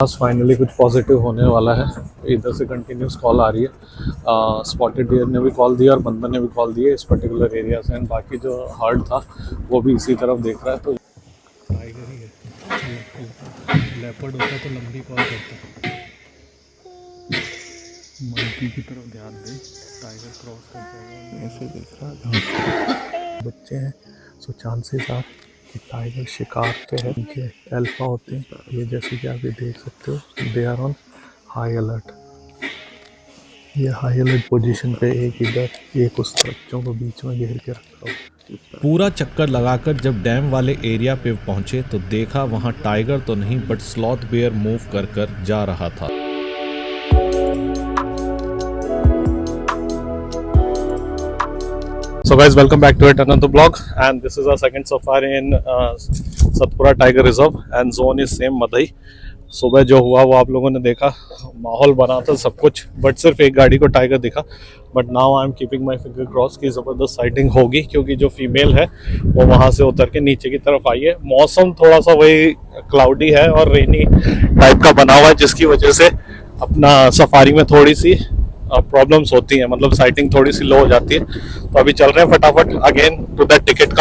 बस फाइनली कुछ पॉजिटिव होने वाला है। इधर से कंटिन्यूस कॉल आ रही है। स्पॉटेड डियर ने भी कॉल दिया और बंदर ने भी कॉल दिया इस पर्टिकुलर एरिया से, एंड बाकी जो हर्ड था वो भी इसी तरफ देख रहा है। तो टाइगर ही है, लेपर्ड होता तो लंबी कॉल करता। मंकी की तरफ ध्यान दें, टाइगर क्रॉस कर जाएगा ऐसे देख रहा है। बच्चे हैं सो चांसेस आर कि टाइगर शिकार पे है। इनके अल्फा होते हैं ये, जैसे कि आप ये देख सकते हो, they are on high alert. ये हाई अलर्ट पोजीशन पे एक इधर एक उस बच्चों को बीच में घेर के रखा हो। पूरा चक्कर लगाकर जब डैम वाले एरिया पे पहुंचे तो देखा वहां टाइगर तो नहीं बट स्लॉथ बेयर मूव कर कर जा रहा था। So guys, welcome back to yet another vlog, and this is our second safari in Satpura Tiger Reserve and zone is same Madhai। सुबह जो हुआ वो आप लोगों ने देखा, माहौल बना था सब कुछ, बट सिर्फ एक गाड़ी को टाइगर दिखा। But now I am keeping my finger cross की ज़बरदस्त साइटिंग होगी, क्योंकि जो फीमेल है वो वहाँ से उतर के नीचे की तरफ आई है। मौसम थोड़ा सा वही क्लाउडी है और रेनी टाइप का बना हुआ है, जिसकी वजह से अपना सफारी में थोड़ी सी प्रॉब्लम्स होती हैं, मतलब साइटिंग थोड़ी सी लो हो जाती है। तो अभी चल रहे हैं फटाफट again to the ticket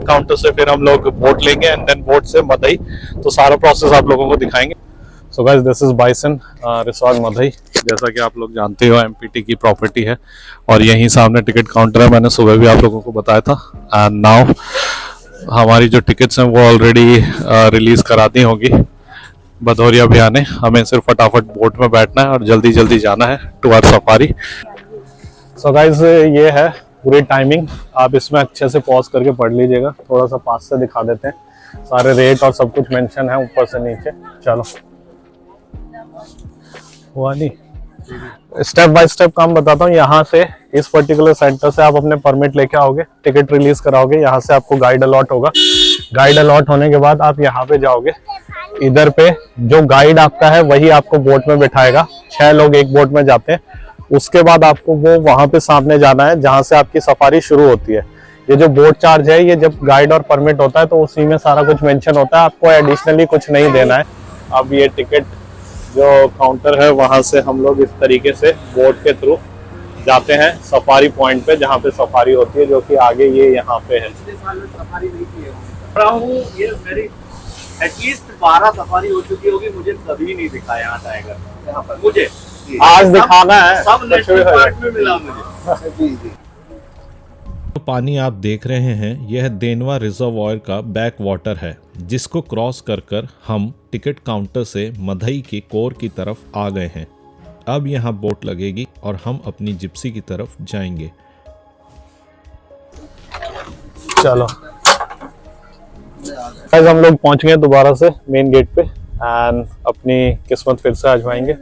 counter से फिर हम लोग बोट लेंगे एंड देन बोट से मदई। तो सारा प्रोसेस आप लोगों को दिखाएंगे। So guys, this is bison resort Madai. जैसा कि आप लोग जानते हो एमपीटी की प्रॉपर्टी है और यहीं सामने टिकट काउंटर है। मैंने सुबह भी आप लोगों को बताया था। एंड नाउ हमारी जो टिकट्स हैं वो ऑलरेडी रिलीज करा दी होगी भदौरिया भैया ने। हमें सिर्फ फटाफट बोट में बैठना है और जल्दी जल्दी जाना है to our safari. So guys, ये है पूरी टाइमिंग। आप इसमें अच्छे से पॉज करके पढ़ लीजिएगा। थोड़ा सा पास से दिखा देते हैं, सारे रेट और सब कुछ मेंशन है ऊपर से नीचे। चलो हुआ नहीं, स्टेप बाय स्टेप काम बताता हूँ। यहाँ से इस पर्टिकुलर सेंटर से आप अपने परमिट लेके आओगे, टिकट रिलीज कराओगे, यहाँ से आपको गाइड अलॉट होगा। गाइड अलॉट होने के बाद आप यहाँ पे जाओगे। इधर पे जो गाइड आपका है वही आपको बोट में बिठाएगा। 6 लोग एक बोट में जाते हैं। उसके बाद आपको वो वहां पे सामने जाना है जहां से आपकी सफारी शुरू होती है। ये जो बोट चार्ज है, ये जब गाइड और परमिट होता है तो उसी में सारा कुछ मेंशन होता है, आपको एडिशनली कुछ नहीं देना है। अब ये टिकट जो काउंटर है वहां से हम लोग इस तरीके से बोट के थ्रू जाते हैं सफारी पॉइंट पे, जहाँ पे सफारी होती है, जो कि आगे ये यहाँ पे है। सफारी नहीं की है, ये मेरी एटलीस्ट 12 सफारी हो चुकी होगी, मुझे कभी नहीं दिखा यहाँ टाइगर। यहाँ पर मुझे आज दिखाना है, सब नेशनल पार्क में मिला मुझे। जी जी। तो पानी आप देख रहे हैं यह देनवा रिजर्वॉयर का बैक वाटर है, जिसको क्रॉस कर कर हम टिकट काउंटर से मदई के कोर की तरफ आ गए हैं। अब यहाँ बोट लगेगी और हम अपनी जिप्सी की तरफ जाएंगे। चलो आज हम लोग पहुंच गए दोबारा से मेन गेट पे एंड अपनी किस्मत फिर से आजमाएंगे।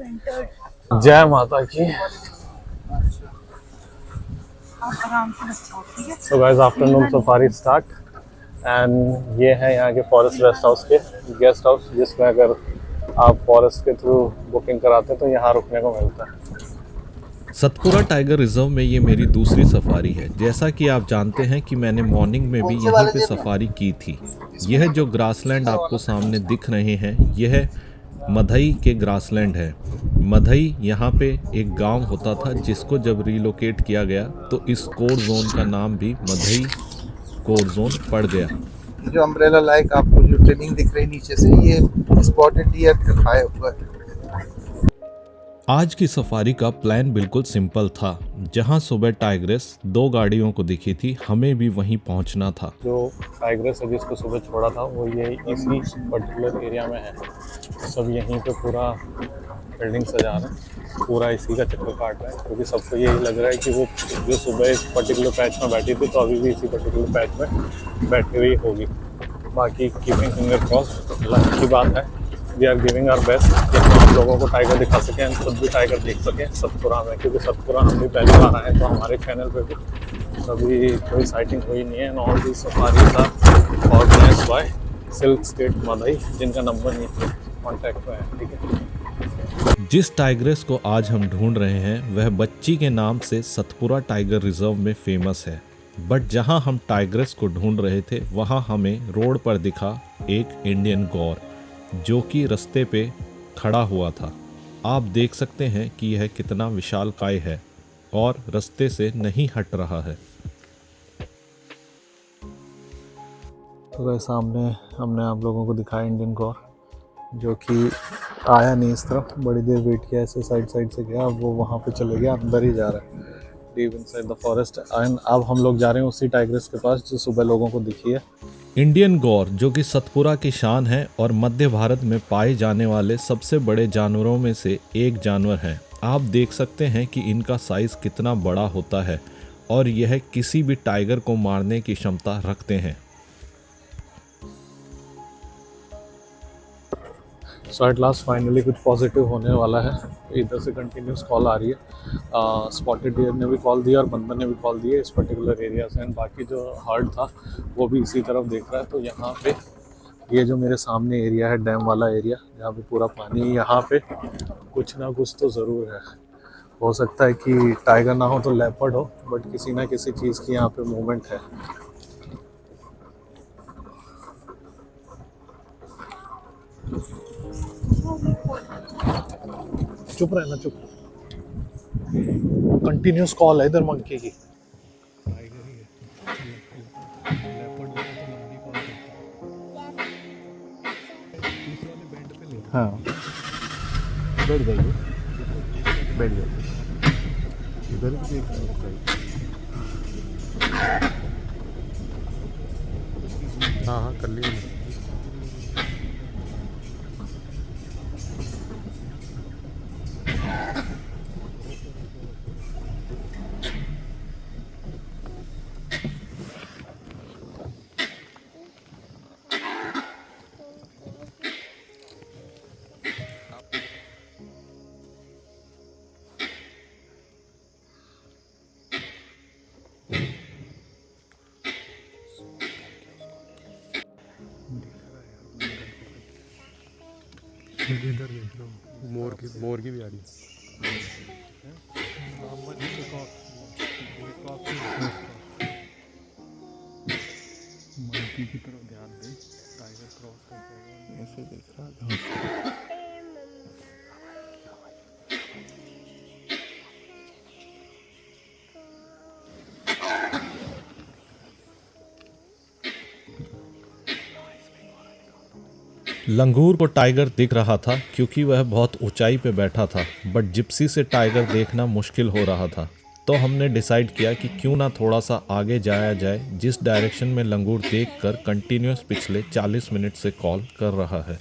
जय माता की। So guys, afternoon safari start and ये है यहाँ के फॉरेस्ट रेस्ट हाउस के गेस्ट हाउस, जिसमें अगर आप फॉरेस्ट के थ्रू बुकिंग कराते हैं तो यहाँ रुकने को मिलता है। सतपुरा टाइगर रिजर्व में ये मेरी दूसरी सफारी है। जैसा कि आप जानते हैं कि मैंने मॉर्निंग में भी यहाँ पे सफारी की थी। यह जो ग्रासलैंड आपको सामने दिख रहे हैं, यह मदई के ग्रासलैंड है। मदई यहाँ पे एक गांव होता था, जिसको जब रिलोकेट किया गया तो इस कोर जोन का नाम भी मदई कोर जोन पड़ गया। जो अम्ब्रेला लाइक आपको जो ट्रेनिंग दिख रही नीचे से, ये स्पॉटेड डियर का खाया हुआ है। आज की सफारी का प्लान बिल्कुल सिंपल था। जहां सुबह टाइग्रेस 2 गाड़ियों को दिखी थी, हमें भी वहीं पहुंचना था। जो टाइग्रेस है जिसको सुबह छोड़ा था वो ये इसी पर्टिकुलर एरिया में है। सब यहीं पे पूरा बिल्डिंग सजा रहे हैं, पूरा इसी का चक्कर काट रहा है, क्योंकि सबको यही लग रहा है कि वो जो सुबह इस पर्टिकुलर पैच में बैठी थी तो अभी भी इसी पर्टिकुलर पैच में बैठी हुई होगी। बाकी कीपिंग फिंगर क्रॉस। लक की बात है, we are giving our best कि हम आप लोगों को टाइगर दिखा सकें एंड खुद भी टाइगर देख सकें सतपुरा में, क्योंकि सतपुरा हम भी पहली बार आए तो हमारे चैनल पे भी कभी कोई साइटिंग हुई नहीं है। And all the safaris are organised by Silk State Madai, जिनका नंबर नीचे कॉन्टैक्ट में है। ठीक है। जिस टाइग्रेस को आज हम ढूंढ रहे हैं वह बच्ची के नाम से सतपुरा टाइगर रिजर्व में फेमस है। बट जहां हम टाइग्रेस को ढूंढ रहे थे वहां हमें रोड पर दिखा एक इंडियन गौर, जो कि रास्ते पे खड़ा हुआ था। आप देख सकते हैं कि यह कितना विशालकाय है और रास्ते से नहीं हट रहा है। तो वह सामने हमने आप लोगों को दिखाया इंडियन गौर, जो कि आया नहीं इस तरफ, बड़ी देर वेट किया, ऐसे साइड से गया, अब वो वहाँ पे चले गया, अंदर ही जा रहा है deep inside the forest. And अब हम लोग जा रहे हैं उसी टाइग्रेस के पास जो सुबह लोगों को दिखी है। इंडियन गौर जो कि सतपुरा की शान है और मध्य भारत में पाए जाने वाले सबसे बड़े जानवरों में से एक जानवर है। आप देख सकते हैं कि इनका साइज कितना बड़ा होता है और यह किसी भी टाइगर को मारने की क्षमता रखते हैं। सो एट लास्ट फाइनली कुछ पॉजिटिव होने वाला है। इधर से कंटिन्यूस कॉल आ रही है, स्पॉटेड डियर ने भी कॉल दिया और बंदर ने भी कॉल दिया इस पर्टिकुलर एरिया से, एंड बाकी जो हर्ड था वो भी इसी तरफ देख रहा है। तो यहाँ पे ये जो मेरे सामने एरिया है, डैम वाला एरिया जहाँ पे पूरा पानी है, यहाँ पे कुछ ना कुछ तो ज़रूर है। हो सकता है कि टाइगर ना हो तो लेपर्ड हो, बट किसी ना किसी चीज़ की यहाँ पे मूवमेंट है। चुप रहना, चुप। कंटिन्यूस कॉल है इधर मंकी की। हाँ, बैठ जाइए, बैठ जाइए। इधर भी देख हाँ हाँ कर लिया। इधर देख लो, मोर की भी आ रही है। मंकी की तरफ ध्यान दे, टाइगर क्रॉस कर जाएगा, ऐसे देख रहा है। लंगूर को टाइगर दिख रहा था क्योंकि वह बहुत ऊंचाई पे बैठा था, बट जिप्सी से टाइगर देखना मुश्किल हो रहा था। तो हमने डिसाइड किया कि क्यों ना थोड़ा सा आगे जाया जाए, जिस डायरेक्शन में लंगूर देखकर कंटिन्यूस पिछले 40 मिनट से कॉल कर रहा है।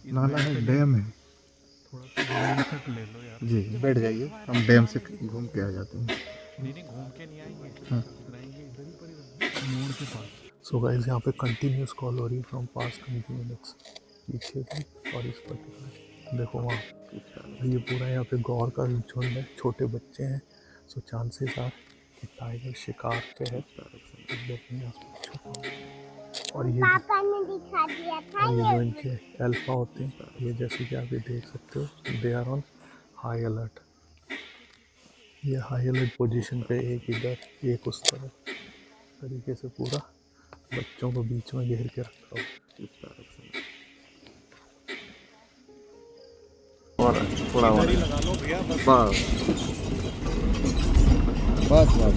नाला है, डैम है। जी बैठ जाइए, हम डैम से घूम के आ जाते हैं। नहीं घूम के नहीं आएंगे, रहेंगे इधर ही पर मोड़ के पास। सो गाइस यहाँ पे कंटिन्यूस कॉल हो रही है फ्रॉम पास्ट 20 मिनट्स पीछे भी, और इस पर्टिकुलर देखो वहाँ ये पूरा यहाँ पे गौर का झुंड है, छोटे बच्चे हैं। सो चांसेस आर कि टाइगर शिकार पे है। और ये पापा ने दिखा दिया था, और ये जो इनके अल्फा होते हैं, ये जैसे कि आप ये देख सकते हो, they are on high alert. ये हाई अलर्ट पोजीशन पे, एक इधर एक उस तरफ तरीके से पूरा बच्चों को बीच में घेर के रखा हो। और थोड़ा और लगा लो भैया, बस बस बस।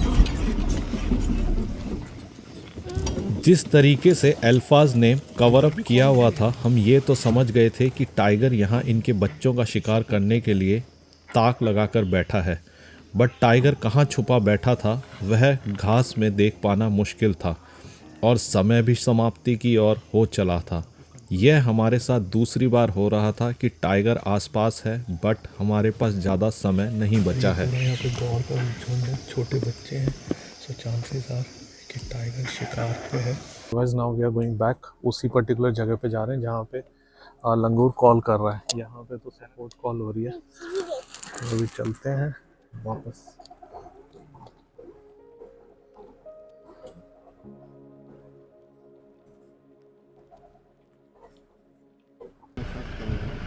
जिस तरीके से अल्फाज ने कवर अप किया हुआ था, हम ये तो समझ गए थे कि टाइगर यहाँ इनके बच्चों का शिकार करने के लिए ताक लगाकर बैठा है। बट टाइगर कहाँ छुपा बैठा था वह घास में देख पाना मुश्किल था और समय भी समाप्ति की ओर हो चला था। यह हमारे साथ दूसरी बार हो रहा था कि टाइगर आसपास है, बट हमारे पास ज़्यादा समय नहीं बचा है। यहाँ पे गौर का झुंड है, छोटे बच्चे हैं। सो चांसेस आर कि टाइगर शिकार पे है। Guys now we are going back, उसी पर्टिकुलर जगह पे जा रहे हैं जहाँ पे लंगूर कॉल कर रहा है। यहाँ पे तो सपोर्ट कॉल हो रही है, तो अभी चलते हैं वापस।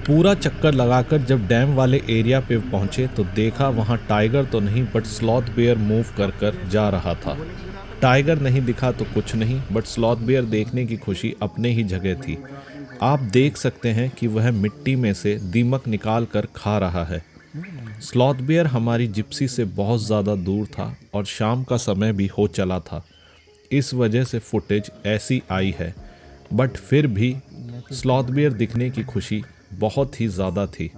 पूरा चक्कर लगाकर जब डैम वाले एरिया पे पहुंचे तो देखा वहां टाइगर तो नहीं बट स्लॉथ बेयर मूव कर जा रहा था। टाइगर नहीं दिखा तो कुछ नहीं, बट स्लॉथ बियर देखने की खुशी अपने ही जगह थी। आप देख सकते हैं कि वह मिट्टी में से दीमक निकाल कर खा रहा है। स्लॉथ बियर हमारी जिप्सी से बहुत ज़्यादा दूर था और शाम का समय भी हो चला था। इस वजह से फुटेज ऐसी आई है, बट फिर भी स्लॉथ बियर दिखने की खुशी बहुत ही ज़्यादा थी।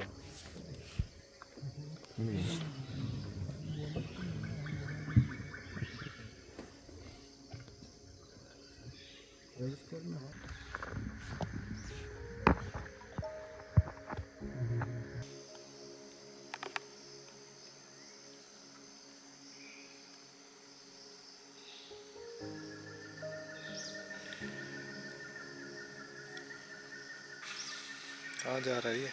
कहाँ जा रही है?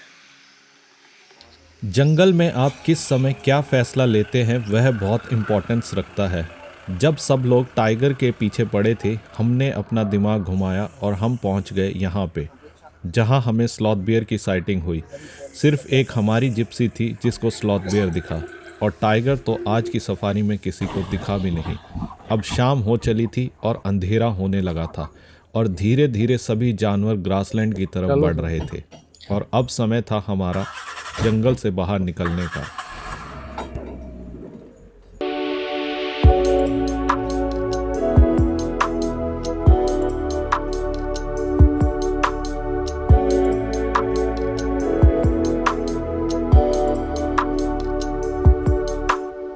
जंगल में आप किस समय क्या फ़ैसला लेते हैं वह बहुत इम्पोर्टेंस रखता है। जब सब लोग टाइगर के पीछे पड़े थे, हमने अपना दिमाग घुमाया और हम पहुंच गए यहाँ पे, जहां हमें स्लॉथ बियर की साइटिंग हुई। सिर्फ एक हमारी जिप्सी थी जिसको स्लॉथ बियर दिखा, और टाइगर तो आज की सफारी में किसी को दिखा भी नहीं। अब शाम हो चली थी और अंधेरा होने लगा था, और धीरे धीरे सभी जानवर ग्रासलैंड की तरफ बढ़ रहे थे, और अब समय था हमारा जंगल से बाहर निकलने का।